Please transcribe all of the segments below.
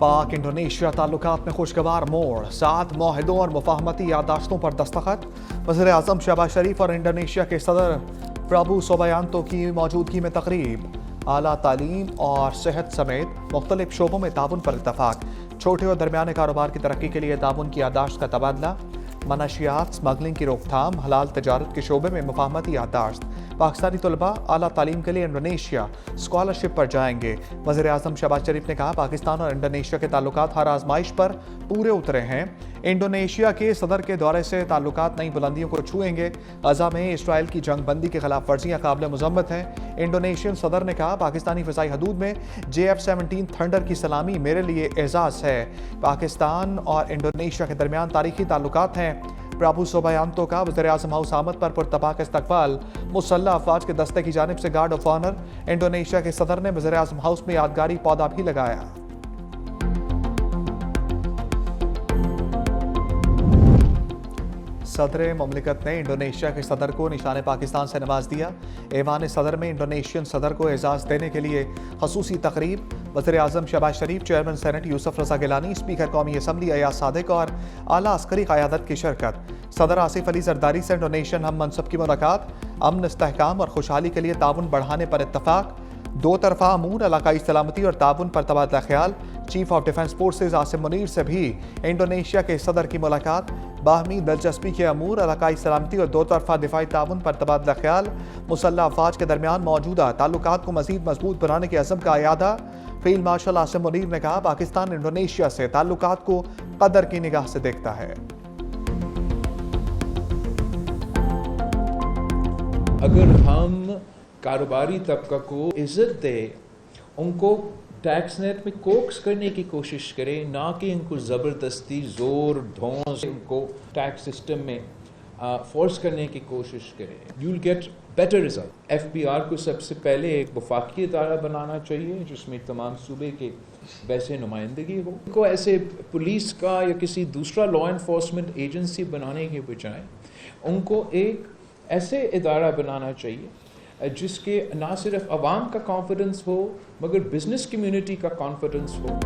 पाक इंडोनेशिया ताल्लुकात में खुशगवार मोड़, 7 मुआहदों और मुफाहमती याददाश्तों पर दस्तखत। वज़ीर आज़म शहबाज शरीफ और इंडोनेशिया के सदर प्रभु सुबियांतो की मौजूदगी में तकरीब। आला तालीम और सेहत समेत मुख्तलिफ शोबों में ताउन पर इत्तफाक। छोटे और दरमियाने कारोबार की तरक्की के लिए ताउन की याददाश्त का तबादला। मनशियात स्मगलिंग की रोकथाम, हलाल तजारत के शोबे में मुफाहमती याददाश्त। पाकिस्तानी तलबा आला तालीम के लिए इंडोनेशिया स्कॉलरशिप पर जाएंगे। वज़ीर आज़म शहबाज शरीफ ने कहा, पाकिस्तान और इंडोनेशिया के ताल्लुकात हर आजमाइश पर पूरे उतरे हैं। इंडोनेशिया के सदर के दौरे से ताल्लुकात नई बुलंदियों को छुएंगे। गजा में इसराइल की जंग बंदी के खिलाफ वर्जियां काबिल मुज़म्मत हैं। इंडोनेशियन सदर ने कहा, पाकिस्तानी फ़िज़ाई हदूद में JF-17 थंडर की सलामी मेरे लिए एजाज़ है। पाकिस्तान और इंडोनेशिया के दरमियान तारीखी ताल्लुकात हैं। प्रभु सुबियांतो का वज़ीर आज़म हाउस आमद पर पुरतपाक इस्तकबाल। मुसल्लह अफवाज के दस्ते की जानिब से गार्ड ऑफ ऑनर। इंडोनेशिया के सदर ने वज़ीर आज़म हाउस में यादगारी पौधा भी लगाया। सदर ममलिकत ने इंडोनेशिया के सदर को निशान पाकिस्तान से नवाज दिया। ऐवान सदर में इंडोनेशियन सदर को एजाज़ देने के लिए खसूसी तकरीब। वज़ीर आज़म शहबाज शरीफ, चेयरमैन सेनेट यूसुफ रज़ा गिलानी, स्पीकर कौमी असम्बली अयाज सादिक और आला अस्करी क़यादत की शिरकत। सदर आसिफ अली जरदारी से इंडोनेशियन हम मनसब की मुलाकात। अमन, इस्तेहकाम और खुशहाली के लिए ताउन बढ़ाने पर इत्तफाक। दो तरफा अमूर, इलाकाई सलामती और ताउन पर तबादला ख्याल। Chief of defence forces Asim Munir से भी इंडोनेशिया के सदर की मुलाकात। बाहमी दिलचस्पी के अमूर, इलाकाई सलामती और दो तरफा दिफाई ताउन पर तबादला ख्याल। मुसल्लह अफवाज के दरमियान मौजूदा ताल्लुकात को मजीद मजबूत बनाने के अज़म का अयादा। फील्ड मार्शल आसिम मुनीर ने कहा, पाकिस्तान इंडोनेशिया से ताल्लुकात को कदर की निगाह से देखता है। अगर हम कारोबारी तबका को इज्जत दे, उनको टैक्स नेट में कोक्स करने की कोशिश करें, ना कि इनको ज़बरदस्ती ज़ोर धौंस उनको टैक्स सिस्टम में फोर्स करने की कोशिश करें, you will get better result. FBR को सबसे पहले एक वफाकी इदारा बनाना चाहिए जिसमें तमाम सूबे के वैसे नुमाइंदगी हो। इनको ऐसे पुलिस का या किसी दूसरा लॉ इन्फोर्समेंट एजेंसी बनाने के बजाय उनको एक ऐसे इदारा बनाना चाहिए जिसके ना सिर्फ अवाम का कॉन्फिडेंस हो मगर बिजनेस कम्युनिटी का कॉन्फिडेंस हो।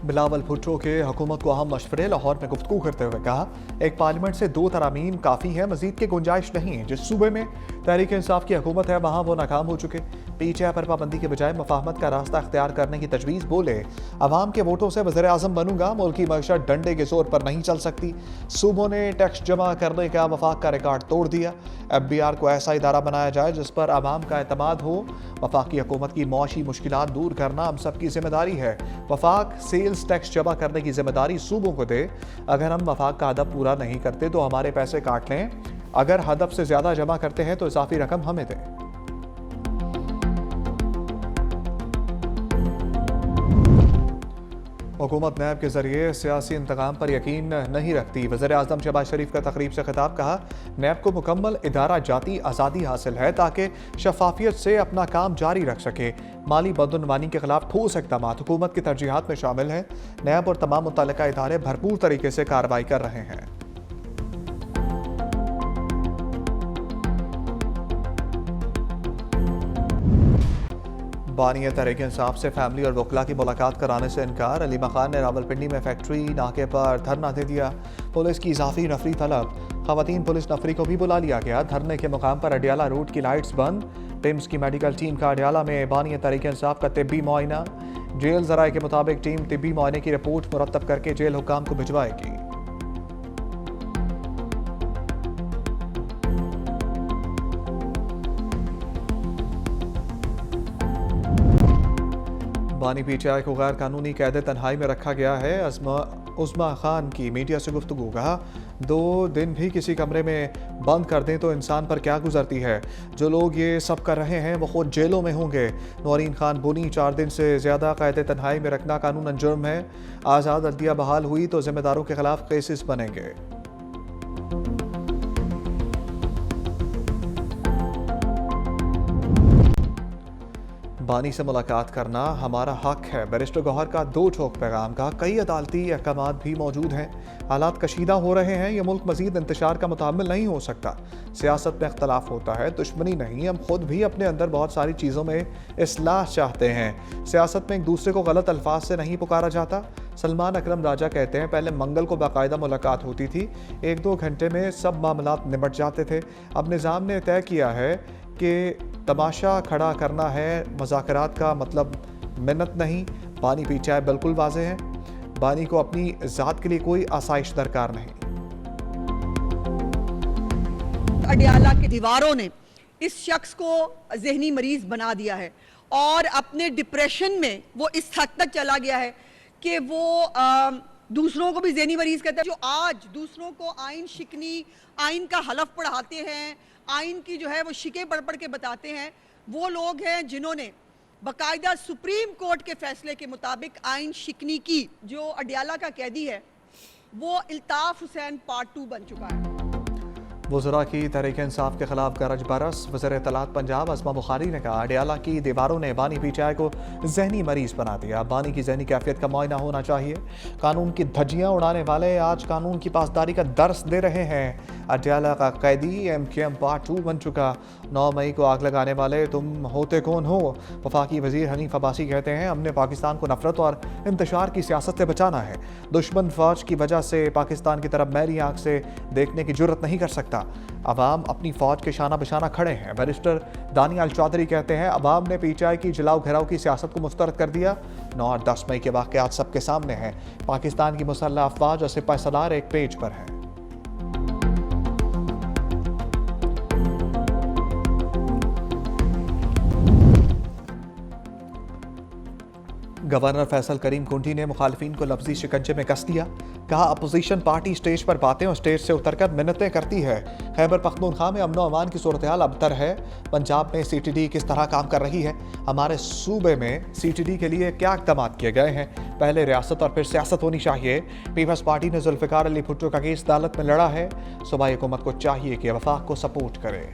बिलावल भुट्टो के हुकूमत को अहम मशवरे। लाहौर में गुफ्तगू करते हुए कहा, एक पार्लियामेंट से 2 तरामीम काफ़ी है, मजीद की गुंजाइश नहीं। जिस सूबे में तहरीक इंसाफ की हुकूमत है वहाँ वो नाकाम हो चुके। PTI पर पाबंदी के बजाय मुफाहमत का रास्ता अख्तियार करने की तजवीज़। बोले, अवाम के वोटों से वज़ीर आज़म बनूंगा, मुल्क की मईशत डंडे के जोर पर नहीं चल सकती। सूबों ने टैक्स जमा करने का वफाक का रिकॉर्ड तोड़ दिया। FBR को ऐसा इदारा बनाया जाए जिस पर अवाम का एतमाद हो। वफाकी हुकूमत की मौशी मुश्किलात दूर करना हम सब की जिम्मेदारी है। वफाक सेल्स टैक्स जमा करने की जिम्मेदारी सूबों को दे। अगर हम वफाक का हदफ पूरा नहीं करते तो हमारे पैसे काट लें। अगर हदफ से ज़्यादा जमा करते हैं तो इजाफी रकम हमें दें। हुकूमत नैब के जरिए सियासी इंतकाम पर यकीन नहीं रखती। वज़ीर आज़म शहबाज शरीफ का तकरीब से खिताब। कहा, नैब को मुकम्मल इदारा जाती आज़ादी हासिल है ताकि शफाफियत से अपना काम जारी रख सके। माली बदउनवानी के खिलाफ ठोस इक़दाम हुकूमत की तरजीहात में शामिल हैं। नैब और तमाम मुतल्लिका इदारे भरपूर तरीके से कार्रवाई कर रहे हैं। बानी तहरीक इंसाफ से फैमिली और वकला की मुलाकात कराने से इनकार। अली मकान ने रावलपिंडी में फैक्ट्री नाके पर धरना दे दिया। पुलिस की इजाफी नफरी तलब। खवातीन पुलिस नफरी को भी बुला लिया गया। धरने के मुकाम पर अडियाला रोड की लाइट्स बंद। पिम्स की मेडिकल टीम का अडियाला में बानी तहरीक इंसाफ का तिब्बी मुआयना। जेल ज़राए के मुताबिक टीम तिब्बी मुआयने की रिपोर्ट मुरतब करके जेल हुक्काम को भिजवाएगी। बानी PTI को गैर कानूनी कैद तन्हाई में रखा गया है। उस्मा खान की मीडिया से गुफ्तगू। कहा, 2 दिन भी किसी कमरे में बंद कर दें तो इंसान पर क्या गुजरती है। जो लोग ये सब कर रहे हैं वो खुद जेलों में होंगे। नौरीन खान बोनी, 4 दिन से ज़्यादा कैद तन्हाई में रखना कानूनन जुर्म है। आज़ाद अदलिया बहाल हुई तो जिम्मेदारों के खिलाफ केसेस बनेंगे। बानी से मुलाकात करना हमारा हक है। बैरिस्टर गौहर का दो टोक पैगाम का कई अदालती अहकाम भी मौजूद हैं। हालात कशीदा हो रहे हैं। यह मुल्क मजीद इंतशार का मुतामिल नहीं हो सकता। सियासत में इख्तलाफ होता है, दुश्मनी नहीं। हम खुद भी अपने अंदर बहुत सारी चीज़ों में इस्लाह चाहते हैं। सियासत में एक दूसरे को गलत अल्फाज से नहीं पुकारा जाता। सलमान अकरम राजा कहते हैं, पहले मंगल को बाकायदा मुलाकात होती थी, 1-2 घंटे में सब मामलात निपट जाते थे। अब निज़ाम ने तय किया है कि तमाशा खड़ा करना है, मुज़ाकरात का मतलब मिन्नत नहीं। बानी पी चाय बिल्कुल वाज़ेह है। बानी को अपनी ज़ात के लिए कोई आसाइश दरकार नहीं। अडियाला की दीवारों ने इस शख्स को जहनी मरीज बना दिया है और अपने डिप्रेशन में वो इस हद तक चला गया है कि वो दूसरों को भी जहनी मरीज कहता है। जो आज दूसरों को आइन शिकनी, आइन का हलफ पढ़ाते हैं, आइन की जो है वो शिकें पढ़ पढ़ के बताते हैं, वो लोग हैं जिन्होंने बाकायदा सुप्रीम कोर्ट के फैसले के मुताबिक आइन शिकनी की। जो अडियाला का कैदी है वो इल्ताफ हुसैन पार्ट 2 बन चुका है। वज़रा की तहरीक इंसाफ के खिलाफ गरज बरस। वज़ीर इत्तलात पंजाब अस्मा बुखारी ने कहा, अडियाला की दीवारों ने बानी पी चाय को जहनी मरीज बना दिया। बानी की जहनी कैफियत का मुआयना होना चाहिए। कानून की धज्जियाँ उड़ाने वाले आज कानून की पासदारी का दर्स दे रहे हैं। अडियाला का कैदी MKM पार्ट 2 बन चुका। 9 मई को आग लगाने वाले तुम होते कौन हो? वफाकी वज़ीर हनीफ अब्बासी कहते हैं, हमने पाकिस्तान को नफरत और इंतशार की सियासत से बचाना है। दुश्मन फौज की वजह से पाकिस्तान की तरफ मैली आंख से देखने की जुर्रत नहीं कर सकता। अवाम अपनी फौज के शाना बशाना खड़े हैं। बैरिस्टर दानियाल चौधरी कहते हैं, अवाम ने PTI की जलाओ घेराव की सियासत को मुस्तरद कर दिया। 9 और 10 मई के वाक़यात सबके सामने हैं। पाकिस्तान की मुसल्लह अफवाज और सिपाही सलार एक पेज पर हैं। गवर्नर फैसल करीम कुंटी ने मुखालफिन को लफ्जी शिकंजे में कस दिया। कहा, अपोजिशन पार्टी स्टेज पर बातें और स्टेज से उतरकर मिन्नतें करती है। खैबर पख्तूनख्वा में अमन अमान की सूरत हाल अबतर है। पंजाब में CTD किस तरह काम कर रही है? हमारे सूबे में CTD के लिए क्या इक़दाम किए गए हैं? पहले रियासत और फिर सियासत होनी चाहिए। पीपल्स पार्टी ने जुल्फ़िकार अली भुट्टो का केस अदालत में लड़ा है। सूबाई हुकूमत को चाहिए कि वफाक को सपोर्ट करे।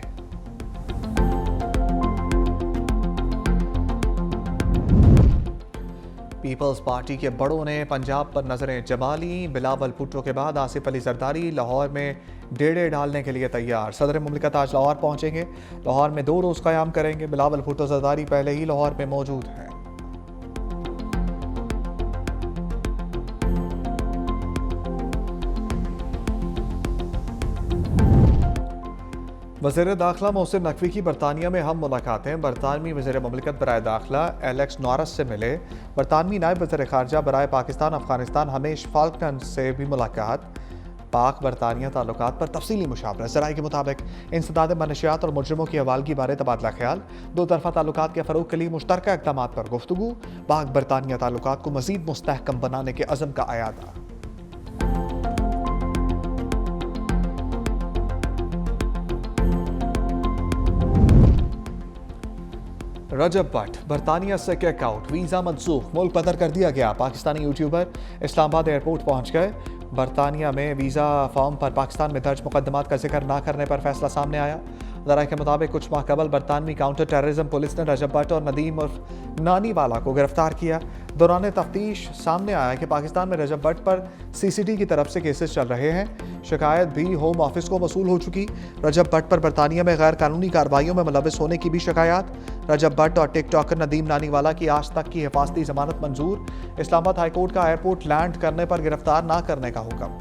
पीपल्स पार्टी के बड़ों ने पंजाब पर नजरें जमा ली। बिलावल भुट्टो के बाद आसिफ अली जरदारी लाहौर में डेरे डालने के लिए तैयार। सदर मुमलिकत आज लाहौर पहुंचेंगे। लाहौर में 2 रोज़ क़याम करेंगे। बिलावल भुट्टो जरदारी पहले ही लाहौर में मौजूद हैं। वज़ीर दाखिला मोहसिन नकवी की बरतानिया में हम मुलाकातें। बरतानवी वज़ीर मुमलिकत बराए दाखिला एलेक्स नॉरस से मिले। बरतानवी नायब वज़ीर ख़ारजा बराए पाकिस्तान अफ़गानिस्तान हमेश फाल्कन से भी मुलाकात। पाक बरतानिया ताल्लुकात पर तफसीली मुशावरत। ज़राए के मुताबिक इंसदाद मनशियात और मुजरिमों की हवालगी बारे तबादला ख्याल। 2 तरफ़ा ताल्लुकात के फ़रोग़ के लिए मुश्तरका इक़दामात पर गुफ्तगू। पाक बरतानिया ताल्लुकात को मज़ीद मुस्तहकम बनाने के अज़म का अयादा। रजब भट्ट बरतानिया से किक आउट। वीज़ा मनसूख, मुल्क बदर कर दिया गया। पाकिस्तानी यूट्यूबर इस्लामाबाद एयरपोर्ट पहुंच गए। बरतानिया में वीज़ा फॉर्म पर पाकिस्तान में दर्ज मुकदमात का जिक्र ना करने पर फैसला सामने आया। ज़राए के मुताबिक कुछ माह कबल बरतानवी काउंटर टेररिज्म पुलिस ने रजब भट्ट और नदीम उर्फ नानी वाला को गिरफ्तार किया। दौरान तफ्तीश सामने आया कि पाकिस्तान में रजब भट्ट पर CCD की तरफ से केसेस चल रहे हैं। शिकायत भी होम ऑफिस को मसूल हो चुकी। रजब भट्ट पर बरतानिया में गैर कानूनी कार्रवाइयों में मुलविस होने की भी शिकायत। रजब भट्ट और टिकटॉकर नदीम नानी वाला की आज तक की हिफाजती जमानत मंजूर। इस्लामाबाद हाईकोर्ट का एयरपोर्ट लैंड करने पर गिरफ्तार ना करने का हुक्म।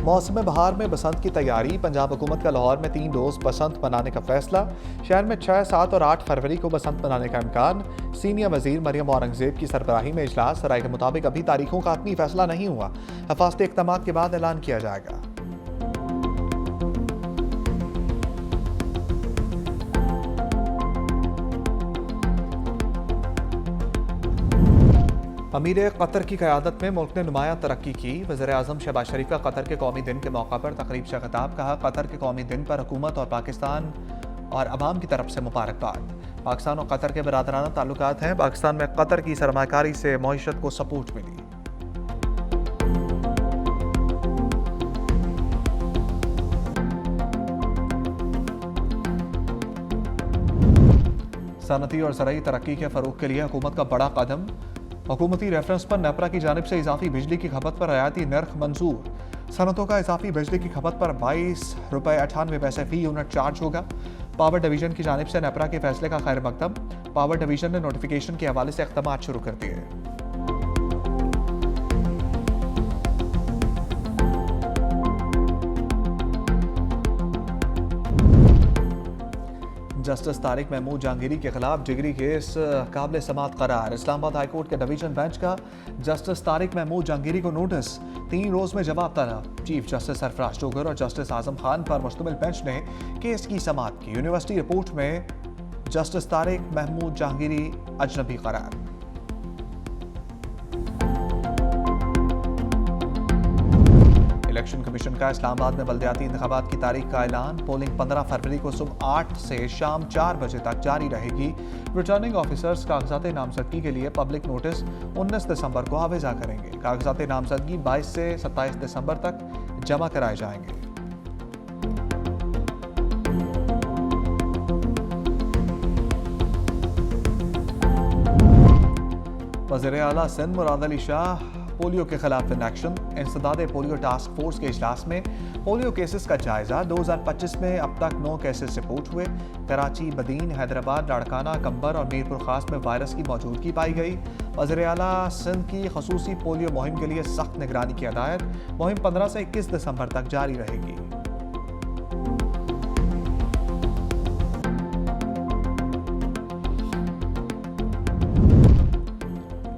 मौसम बहार में बसंत की तैयारी। पंजाब हुकूमत का लाहौर में 3 रोज़ बसंत मनाने का फैसला। शहर में 6, 7 और 8 फरवरी को बसंत मनाने का इम्कान। सीनियर वजीर मरियम औरंगजेब की सरबराही में इजलास। राय के मुताबिक अभी तारीखों का हतमी फैसला नहीं हुआ। हिफाजती इक़दामात के बाद ऐलान किया जाएगा। अमीर कतर की क़यादत में मुल्क ने नुमाया तरक्की की। वज़ीर आज़म शहबाज शरीफ का कतर के कौमी दिन के मौका पर तकरीब से खिताब। कहा, कतर के कौमी दिन पर हुकूमत और पाकिस्तान और अवाम की तरफ से मुबारकबाद। पाकिस्तान और कतर के बरादराना ताल्लुकात हैं। पाकिस्तान में कतर की सरमाकारी से मईशत को सपोर्ट मिली। सनती और ज़राई तरक्की के फ़रोग के लिए हुकूमत का बड़ा कदम। हुकूमती रेफरेंस पर नेपरा की जानिब से इजाफी बिजली की खपत पर रियायती नर्ख मंजूर। सनतों का इजाफी बिजली की खपत पर 22 रुपये 98 पैसे फी यूनिट चार्ज होगा। पावर डिवीजन की जानिब से नेपरा के फैसले का खैर मकदम। पावर डिवीजन ने नोटिफिकेशन के हवाले से इक़दामात शुरू कर दिए। जस्टिस तारिक महमूद जहांगीरी के खिलाफ जिगरी केस काबिल समात करार। इस्लामाबाद हाईकोर्ट के डिवीजन बेंच का जस्टिस तारिक महमूद जहांगीरी को नोटिस, 3 रोज में जवाब तलब। चीफ जस्टिस सरफराज टोगर और जस्टिस आजम खान पर मुश्तमिल बेंच ने केस की समात की। यूनिवर्सिटी रिपोर्ट में जस्टिस तारिक महमूद जहांगीरी अजनबी करार। इलेक्शन कमीशन का इस्लामाबाद में बल्दियाती इंतखाबात की तारीख का ऐलान। पोलिंग 15 फरवरी को सुबह 8 से शाम 4 बजे तक जारी रहेगी। रिटर्निंग ऑफिसर्स कागजात नामजदगी के लिए पब्लिक नोटिस 19 दिसंबर को आवेजा करेंगे। कागजात नामजदगी 22 से 27 दिसंबर तक जमा कराए जाएंगे। वज़ीर आला सिंध मुराद अली शाह पोलियो के खिलाफ इन एक्शन। इंसदाद पोलियो टास्क फोर्स के इजलास में पोलियो केसेस का जायजा। 2025 में अब तक 9 केसेस रिपोर्ट हुए। कराची, बदीन, हैदराबाद, लाड़काना, कंबर और मीरपुर खास में वायरस की मौजूदगी पाई गई। वज़ीर आला सिंध की खसूसी पोलियो मुहिम के लिए सख्त निगरानी की हदायत। मुहिम 15 से 21 दिसंबर तक जारी रहेगी।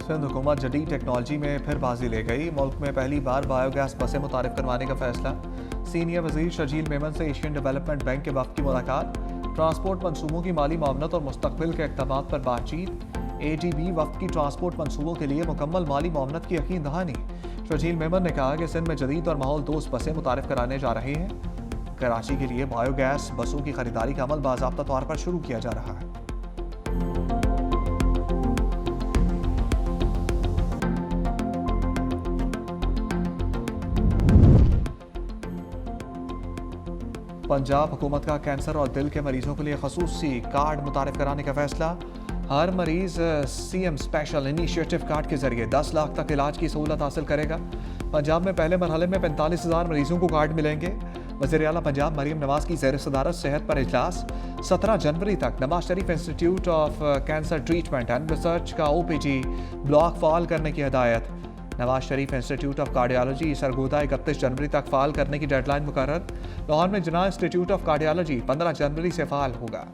सिंध हुकूमत जदीद टेक्नोलॉजी में फिर बाजी ले गई। मुल्क में पहली बार बायोगैस बसें मुतारिफ करवाने का फैसला। सीनियर वजीर शर्जील मेमन से एशियन डेवलपमेंट बैंक के वफ़द की मुलाकात। ट्रांसपोर्ट मनसूबों की माली मावनत और मुस्तकबिल के इक़दामात पर बातचीत। ADB वफ़द की ट्रांसपोर्ट मनसूबों के लिए मुकम्मल माली मावनत की यकीन दहानी। शर्जील मेमन ने कहा कि सिंध में जदीद और माहौल दोस्त बसें मुतारिफ कराने जा रहे हैं। कराची के लिए बायोगैस बसों की खरीदारी का अमल बाज़ाब्ता तौर पर शुरू किया जा रहा है। पंजाब हुकूमत का कैंसर और दिल के मरीजों के लिए खसूसी कार्ड मुतारिफ कराने का फैसला। हर मरीज CM स्पेशल इनिशिएटिव कार्ड के जरिए 10 लाख तक इलाज की सहूलत हासिल करेगा। पंजाब में पहले मरहले में 45,000 मरीजों को कार्ड मिलेंगे। वज़ीर आला पंजाब मरीम नवाज की ज़ेर सदारत सेहत पर इजलास। 17 जनवरी तक Nawaz Sharif institute of cancer treatment and research का OPG ब्लॉक फाल करने की हदायत। Nawaz Sharif institute of cardiology Sargodha 31 जनवरी तक फाल करने की डेडलाइन मुकर्रर। लाहौर में जना इंस्टीट्यूट ऑफ कार्डियोलॉजी 15 जनवरी से फाल होगा।